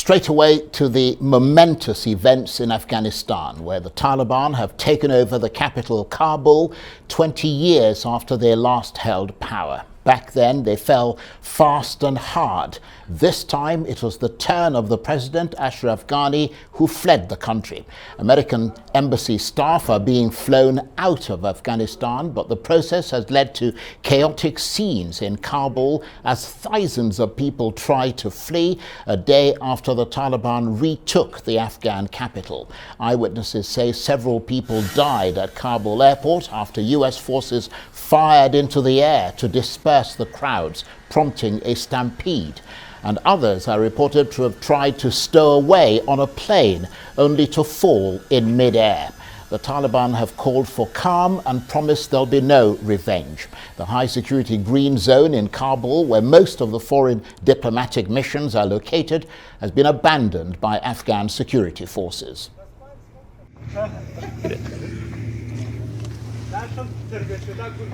Straight away to the momentous events in Afghanistan, where the Taliban have taken over the capital Kabul 20 years after they last held power. Back then, they fell fast and hard. This time, it was the turn of the president, Ashraf Ghani, who fled the country. American embassy staff are being flown out of Afghanistan, but the process has led to chaotic scenes in Kabul as thousands of people try to flee a day after the Taliban retook the Afghan capital. Eyewitnesses say several people died at Kabul airport after US forces fired into the air to disperse the crowds, prompting a stampede. And others are reported to have tried to stow away on a plane, only to fall in mid-air. The Taliban have called for calm and promised there'll be no revenge. The high-security green zone in Kabul, where most of the foreign diplomatic missions are located, has been abandoned by Afghan security forces.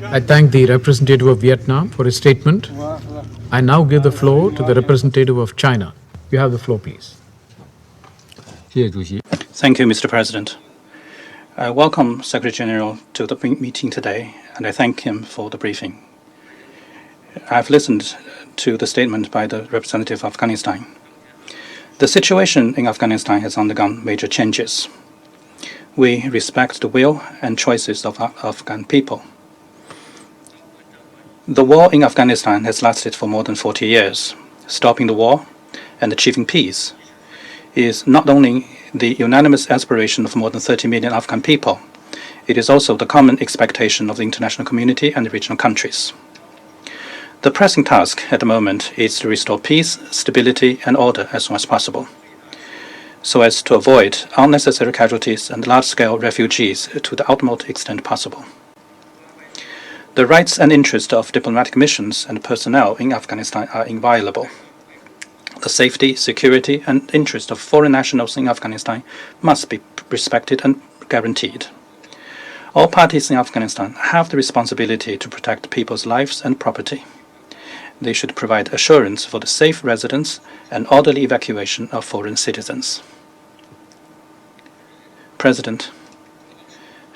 I thank the representative of Vietnam for his statement. I now give the floor to the representative of China. You have the floor, please. Thank you, Mr. President. I welcome Secretary General to the meeting today, and I thank him for the briefing. I've listened to the statement by the representative of Afghanistan. The situation in Afghanistan has undergone major changes. We respect the will and choices of Afghan people. The war in Afghanistan has lasted for more than 40 years. Stopping the war and achieving peace is not only the unanimous aspiration of more than 30 million Afghan people, it is also the common expectation of the international community and the regional countries. The pressing task at the moment is to restore peace, stability, and order as soon as possible, so as to avoid unnecessary casualties and large-scale refugees to the utmost extent possible. The rights and interests of diplomatic missions and personnel in Afghanistan are inviolable. The safety, security, and interest of foreign nationals in Afghanistan must be respected and guaranteed. All parties in Afghanistan have the responsibility to protect people's lives and property. They should provide assurance for the safe residence and orderly evacuation of foreign citizens. President,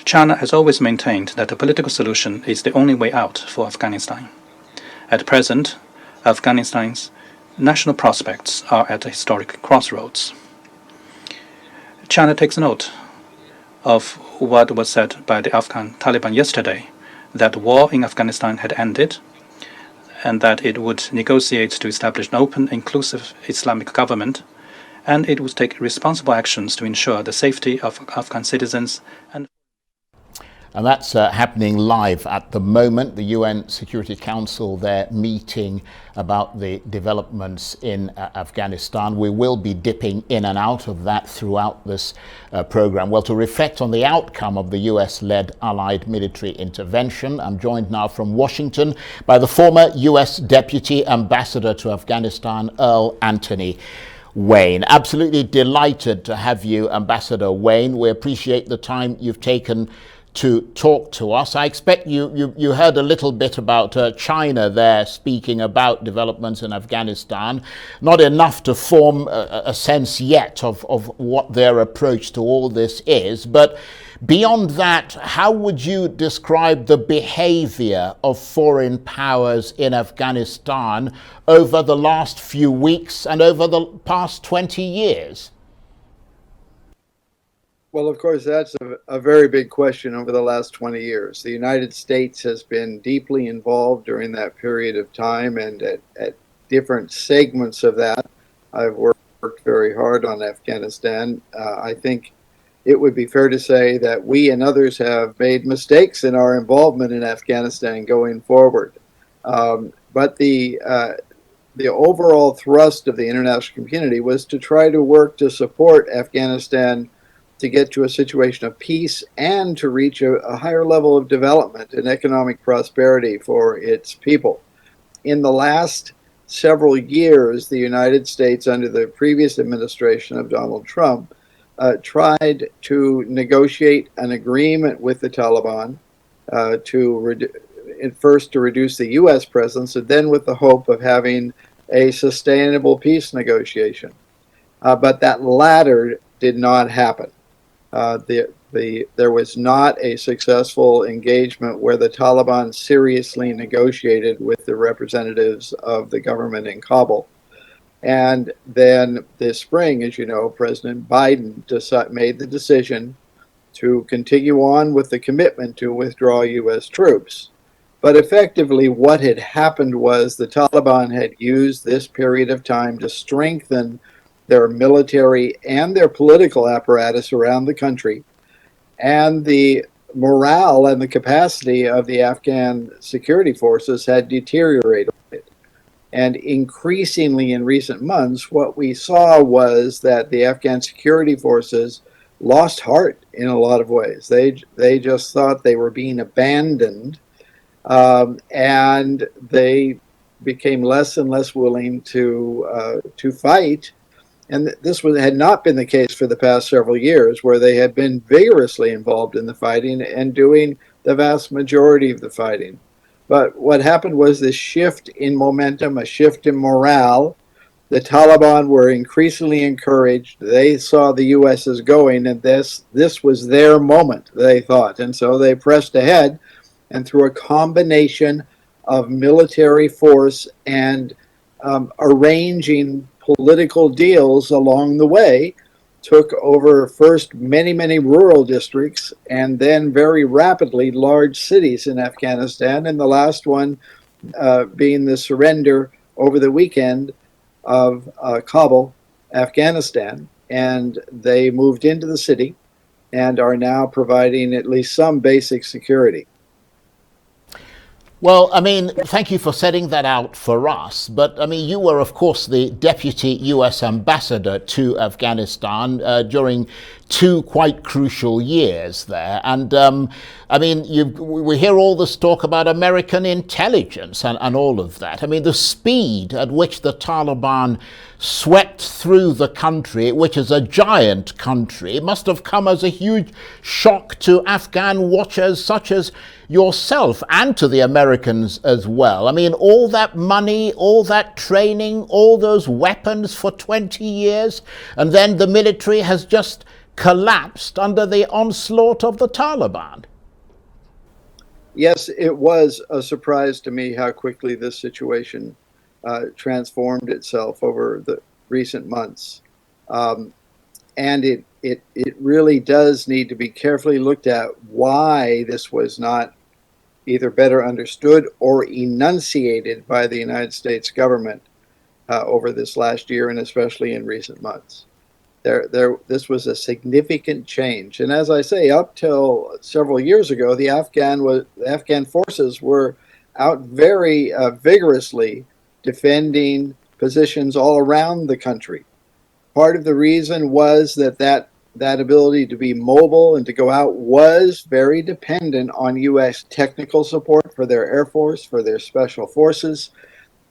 China has always maintained that a political solution is the only way out for Afghanistan. At present, Afghanistan's national prospects are at a historic crossroads. China takes note of what was said by the Afghan Taliban yesterday, that war in Afghanistan had ended and that it would negotiate to establish an open, inclusive Islamic government, and it would take responsible actions to ensure the safety of Afghan citizens. And that's happening live at the moment. The UN Security Council, they're meeting about the developments in Afghanistan. We will be dipping in and out of that throughout this program. Well, to reflect on the outcome of the US-led Allied military intervention, I'm joined now from Washington by the former US Deputy Ambassador to Afghanistan, Earl Anthony Wayne. Absolutely delighted to have you, Ambassador Wayne. We appreciate the time you've taken to talk to us. I expect you heard a little bit about China there speaking about developments in Afghanistan. Not enough to form a sense yet of what their approach to all this is. But beyond that, how would you describe the behavior of foreign powers in Afghanistan over the last few weeks and over the past 20 years? Well, of course, that's a very big question over the last 20 years. The United States has been deeply involved during that period of time, and at different segments of that, I've worked very hard on Afghanistan. I think it would be fair to say that we and others have made mistakes in our involvement in Afghanistan going forward. But the overall thrust of the international community was to try to work to support Afghanistan to get to a situation of peace and to reach a higher level of development and economic prosperity for its people. In the last several years, the United States, under the previous administration of Donald Trump, tried to negotiate an agreement with the Taliban first to reduce the U.S. presence, and then with the hope of having a sustainable peace negotiation. but that latter did not happen. There was not a successful engagement where the Taliban seriously negotiated with the representatives of the government in Kabul. And then this spring, as you know, President Biden made the decision to continue on with the commitment to withdraw U.S. troops. But effectively, what had happened was the Taliban had used this period of time to strengthen their military and their political apparatus around the country, and the morale and the capacity of the Afghan security forces had deteriorated. And increasingly in recent months, what we saw was that the Afghan security forces lost heart in a lot of ways. They just thought they were being abandoned, and they became less and less willing to fight. And this had not been the case for the past several years, where they had been vigorously involved in the fighting and doing the vast majority of the fighting. But what happened was this shift in momentum, a shift in morale. The Taliban were increasingly encouraged. They saw the U.S. as going, and this was their moment, they thought. And so they pressed ahead, and through a combination of military force and arranging political deals along the way, took over first many rural districts, and then very rapidly large cities in Afghanistan, and the last one being the surrender over the weekend of Kabul, Afghanistan. And they moved into the city and are now providing at least some basic security. Well, I mean, thank you for setting that out for us. But I mean, you were, of course, the deputy US ambassador to Afghanistan during 2 quite crucial years there. And I mean, we hear all this talk about American intelligence and all of that. I mean, the speed at which the Taliban swept through the country, which is a giant country, must have come as a huge shock to Afghan watchers such as yourself and to the Americans as well. I mean, all that money, all that training, all those weapons for 20 years, and then the military has just collapsed under the onslaught of the Taliban. Yes, it was a surprise to me how quickly this situation transformed itself over the recent months. And it really does need to be carefully looked at why this was not either better understood or enunciated by the United States government over this last year, and especially in recent months. This was a significant change. And as I say, up till several years ago, the Afghan forces were out very vigorously defending positions all around the country. Part of the reason was that ability to be mobile and to go out was very dependent on U.S. technical support for their Air Force, for their special forces,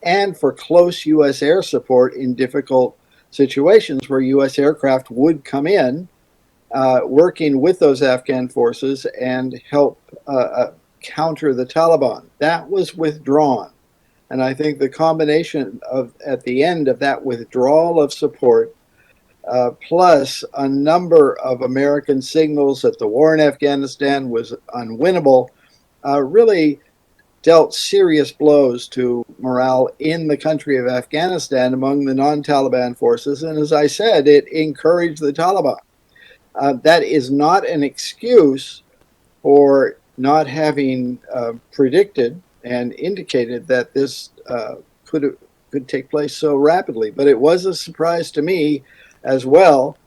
and for close U.S. air support in difficult situations where U.S. aircraft would come in, working with those Afghan forces and help counter the Taliban. That was withdrawn. And I think the combination of, at the end of that withdrawal of support, plus a number of American signals that the war in Afghanistan was unwinnable, really dealt serious blows to morale in the country of Afghanistan among the non-Taliban forces. And as I said, it encouraged the Taliban. That is not an excuse for not having predicted and indicated that this could take place so rapidly. But it was a surprise to me as well,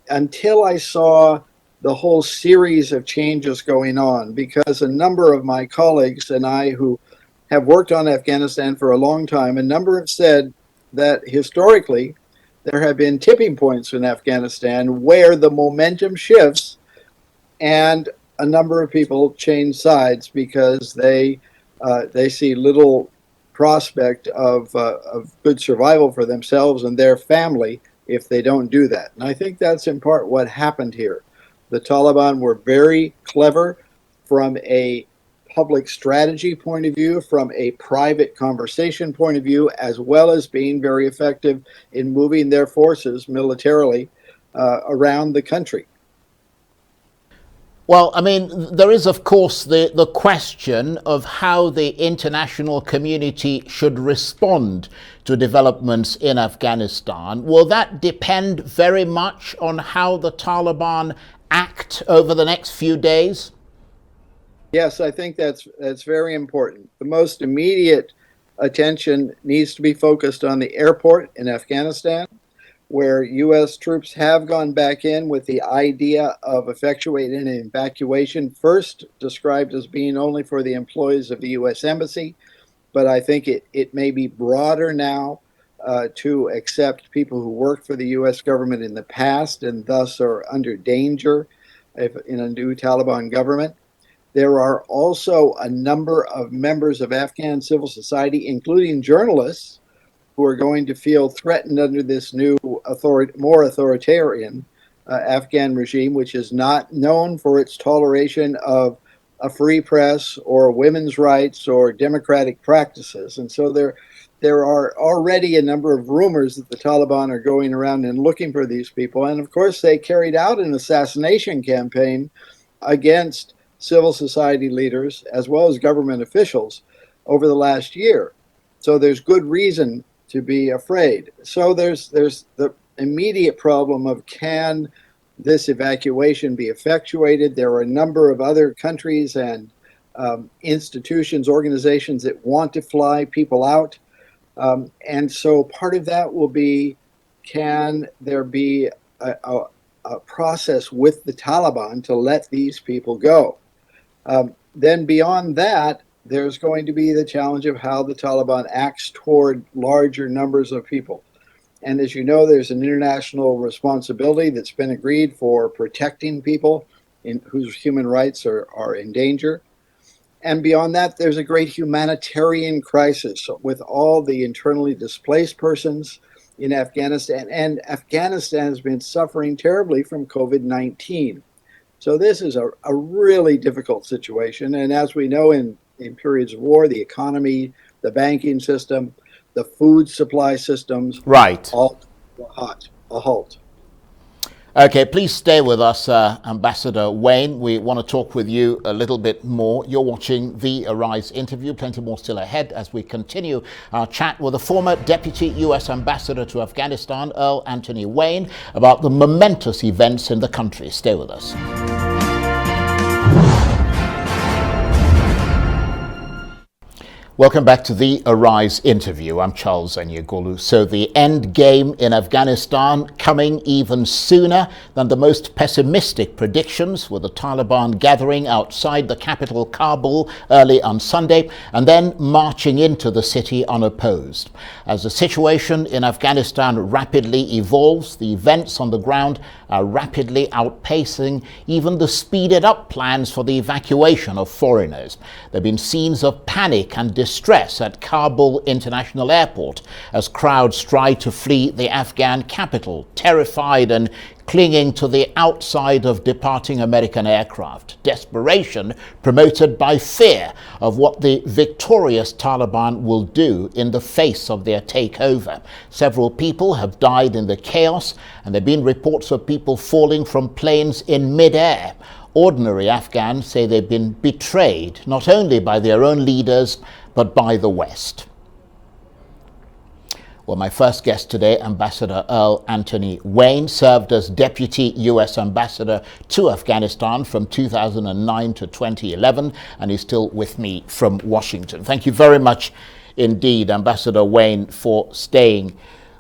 until I saw the whole series of changes going on, because a number of my colleagues and I who have worked on Afghanistan for a long time, a number have said that historically there have been tipping points in Afghanistan where the momentum shifts and a number of people change sides because they see little prospect of good survival for themselves and their family if they don't do that. And I think that's in part what happened here. The Taliban were very clever from a public strategy point of view, from a private conversation point of view, as well as being very effective in moving their forces militarily around the country. Well, I mean, there is, of course, the question of how the international community should respond to developments in Afghanistan. Will that depend very much on how the Taliban act over the next few days? Yes, I think that's very important. The most immediate attention needs to be focused on the airport in Afghanistan, where U.S. troops have gone back in with the idea of effectuating an evacuation, first described as being only for the employees of the U.S. Embassy, but I think it may be broader now to accept people who worked for the U.S. government in the past and thus are under danger in a new Taliban government. There are also a number of members of Afghan civil society, including journalists, who are going to feel threatened under this new more authoritarian Afghan regime, which is not known for its toleration of a free press or women's rights or democratic practices. And so there are already a number of rumors that the Taliban are going around and looking for these people. And of course, they carried out an assassination campaign against civil society leaders as well as government officials over the last year. So there's good reason to be afraid. So there's the immediate problem of, can this evacuation be effectuated? There are a number of other countries and institutions, organizations that want to fly people out. And so part of that will be, can there be a process with the Taliban to let these people go? Then beyond that, there's going to be the challenge of how the Taliban acts toward larger numbers of people. And as you know, there's an international responsibility that's been agreed for protecting people whose human rights are in danger. And beyond that, there's a great humanitarian crisis with all the internally displaced persons in Afghanistan. And Afghanistan has been suffering terribly from COVID-19. So this is a really difficult situation. And as we know, in periods of war, the economy, the banking system, the food supply systems, all a halt. Okay, please stay with us, Ambassador Wayne. We want to talk with you a little bit more. You're watching the Arise interview. Plenty more still ahead as we continue our chat with the former Deputy U.S. Ambassador to Afghanistan, Earl Anthony Wayne, about the momentous events in the country. Stay with us. Welcome back to the Arise interview. I'm Charles Aniagolu. So the end game in Afghanistan coming even sooner than the most pessimistic predictions, with the Taliban gathering outside the capital Kabul early on Sunday and then marching into the city unopposed. As the situation in Afghanistan rapidly evolves, the events on the ground are rapidly outpacing even the speeded up plans for the evacuation of foreigners. There have been scenes of panic and distress at Kabul International Airport as crowds try to flee the Afghan capital, terrified and clinging to the outside of departing American aircraft. Desperation promoted by fear of what the victorious Taliban will do in the face of their takeover. Several people have died in the chaos, and there have been reports of people falling from planes in mid-air. Ordinary Afghans say they've been betrayed, not only by their own leaders, but by the West. Well, my first guest today, Ambassador Earl Anthony Wayne, served as Deputy U.S. Ambassador to Afghanistan from 2009 to 2011, and he's still with me from Washington. Thank you very much indeed, Ambassador Wayne, for staying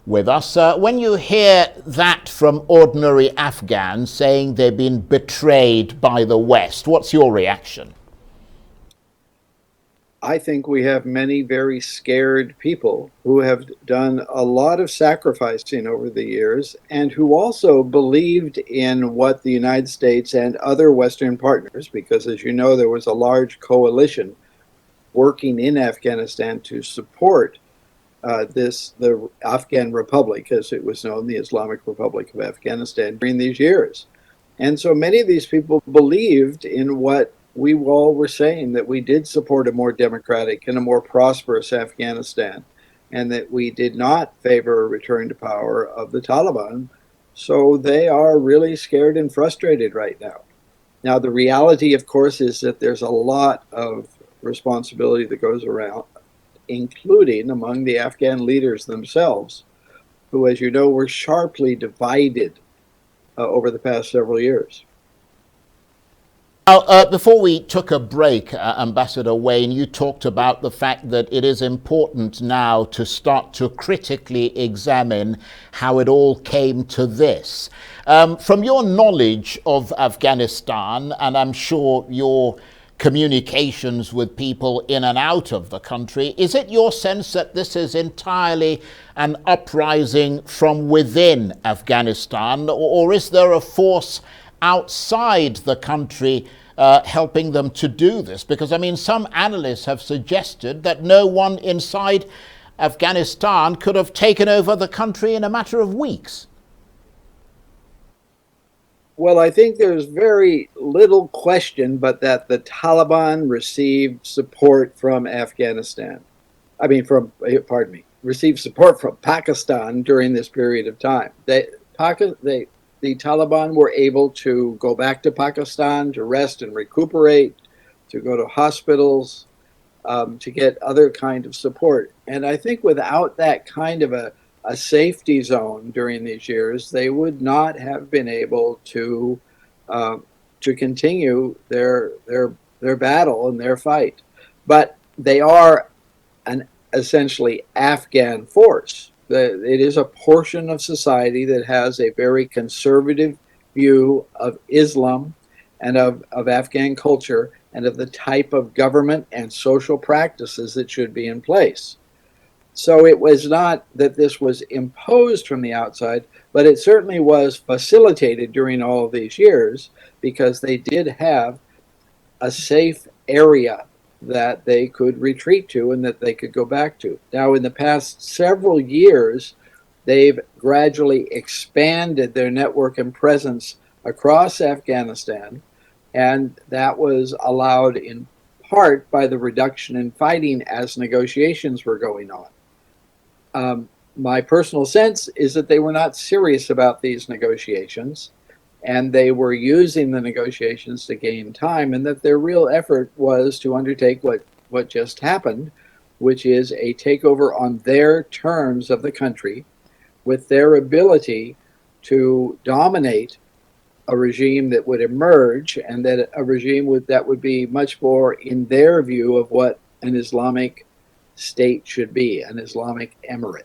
with us. When you hear that from ordinary Afghans saying they've been betrayed by the West, what's your reaction? I think we have many very scared people who have done a lot of sacrificing over the years and who also believed in what the United States and other Western partners, because as you know, there was a large coalition working in Afghanistan to support the Afghan Republic, as it was known, the Islamic Republic of Afghanistan, during these years. And so many of these people believed in what we all were saying that we did support a more democratic and a more prosperous Afghanistan, and that we did not favor a return to power of the Taliban. So they are really scared and frustrated right now. Now, the reality, of course, is that there's a lot of responsibility that goes around, including among the Afghan leaders themselves, who, as you know, were sharply divided over the past several years. Now, before we took a break, Ambassador Wayne, you talked about the fact that it is important now to start to critically examine how it all came to this. From your knowledge of Afghanistan, and I'm sure your communications with people in and out of the country, is it your sense that this is entirely an uprising from within Afghanistan, or is there a force outside the country helping them to do this? Because, I mean, some analysts have suggested that no one inside Afghanistan could have taken over the country in a matter of weeks. Well, I think there's very little question but that the Taliban received support from Afghanistan. Received support from Pakistan during this period of time. The Taliban were able to go back to Pakistan to rest and recuperate, to go to hospitals, to get other kind of support. And I think without that kind of a safety zone during these years, they would not have been able to continue their battle and their fight. But they are an essentially Afghan force. It is a portion of society that has a very conservative view of Islam and of Afghan culture and of the type of government and social practices that should be in place. So it was not that this was imposed from the outside, but it certainly was facilitated during all of these years because they did have a safe area that they could retreat to and that they could go back to. Now, in the past several years, they've gradually expanded their network and presence across Afghanistan, and that was allowed in part by the reduction in fighting as negotiations were going on. My personal sense is that they were not serious about these negotiations, and they were using the negotiations to gain time, and that their real effort was to undertake what just happened, which is a takeover on their terms of the country, with their ability to dominate a regime that would emerge, and that a regime that would be much more in their view of what an Islamic state should be, an Islamic emirate.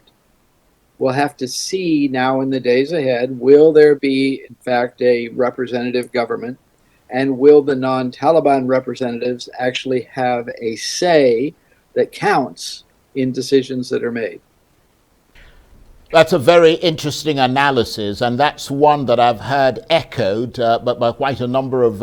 We'll have to see now in the days ahead, will there be, in fact, a representative government, and will the non-Taliban representatives actually have a say that counts in decisions that are made? That's a very interesting analysis, and that's one that I've heard echoed by quite a number of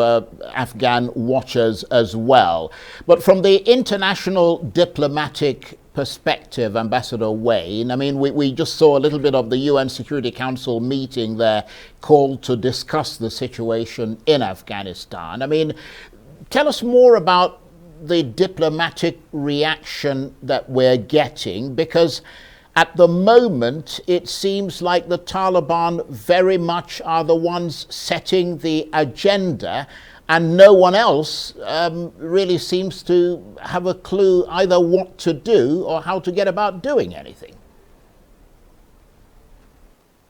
Afghan watchers as well. But from the international diplomatic perspective, Ambassador Wayne, I mean, we just saw a little bit of the UN Security Council meeting there called to discuss the situation in Afghanistan. I mean, tell us more about the diplomatic reaction that we're getting, because at the moment, it seems like the Taliban very much are the ones setting the agenda, and no one else really seems to have a clue either what to do or how to get about doing anything.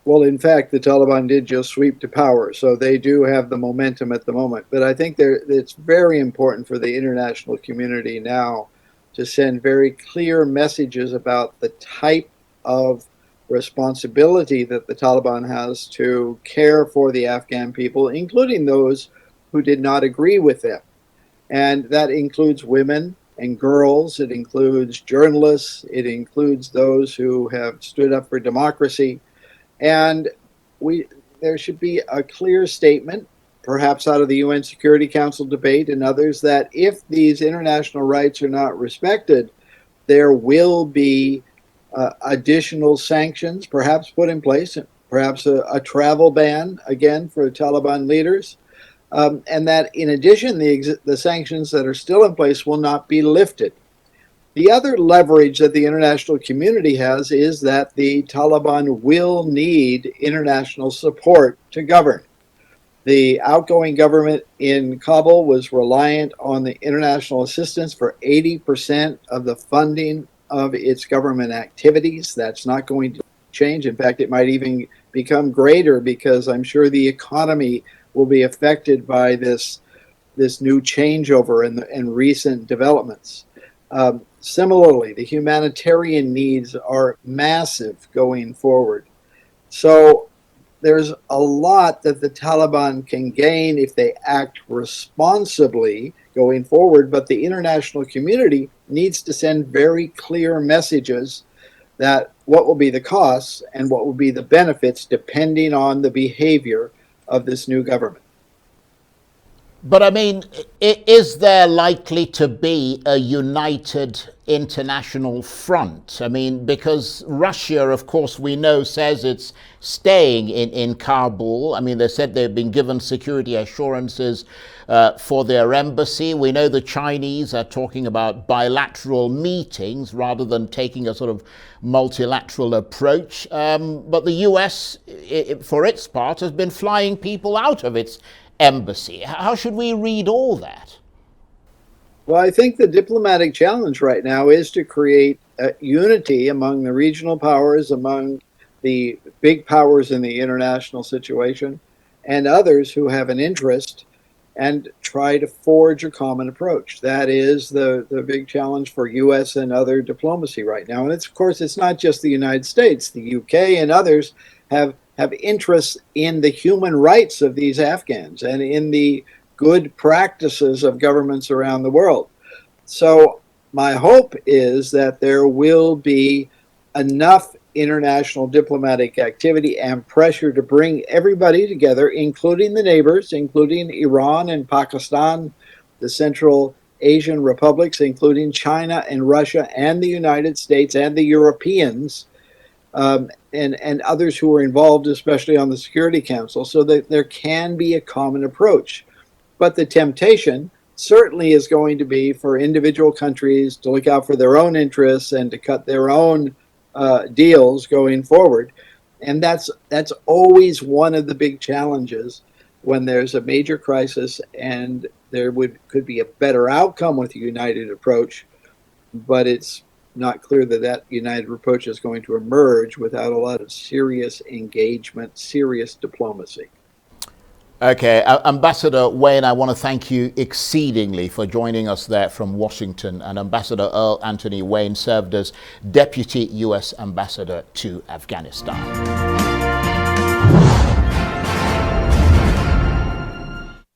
Well, in fact, the Taliban did just sweep to power, so they do have the momentum at the moment. But I think it's very important for the international community now to send very clear messages about the type of responsibility that the Taliban has to care for the Afghan people, including those who did not agree with them. And that includes women and girls, it includes journalists, it includes those who have stood up for democracy. And there should be a clear statement, perhaps out of the UN Security Council debate and others, that if these international rights are not respected, there will be additional sanctions perhaps put in place, perhaps a travel ban again for Taliban leaders. and that in addition, the sanctions that are still in place will not be lifted. The other leverage that the international community has is that the Taliban will need international support to govern. The outgoing government in Kabul was reliant on the international assistance for 80% of the funding of its government activities. That's not going to change. In fact, it might even become greater because I'm sure the economy will be affected by this new changeover and recent developments. Similarly, the humanitarian needs are massive going forward. So there's a lot that the Taliban can gain if they act responsibly going forward, but the international community needs to send very clear messages that what will be the costs and what will be the benefits depending on the behavior of this new government. But I mean, is there likely to be a united international front? I mean, because Russia, of course, we know, says it's staying in Kabul. I mean, they said they've been given security assurances for their embassy. We know the Chinese are talking about bilateral meetings rather than taking a sort of multilateral approach. But the US, for its part, has been flying people out of its embassy. How should we read all that? Well, I think the diplomatic challenge right now is to create unity among the regional powers, among the big powers in the international situation, and others who have an interest, and try to forge a common approach. That is the big challenge for U.S. and other diplomacy right now. And of course, it's not just the United States. The U.K. and others have interests in the human rights of these Afghans and in the good practices of governments around the world. So my hope is that there will be enough international diplomatic activity and pressure to bring everybody together, including the neighbors, including Iran and Pakistan, the Central Asian republics, including China and Russia and the United States and the Europeans, and others who are involved, especially on the Security Council, so that there can be a common approach. But the temptation certainly is going to be for individual countries to look out for their own interests and to cut their own deals going forward. And that's always one of the big challenges when there's a major crisis and there could be a better outcome with a united approach, but it's not clear that that united approach is going to emerge without a lot of serious engagement, serious diplomacy. Okay, Ambassador Wayne, I want to thank you exceedingly for joining us there from Washington. And Ambassador Earl Anthony Wayne served as Deputy U.S. Ambassador to Afghanistan.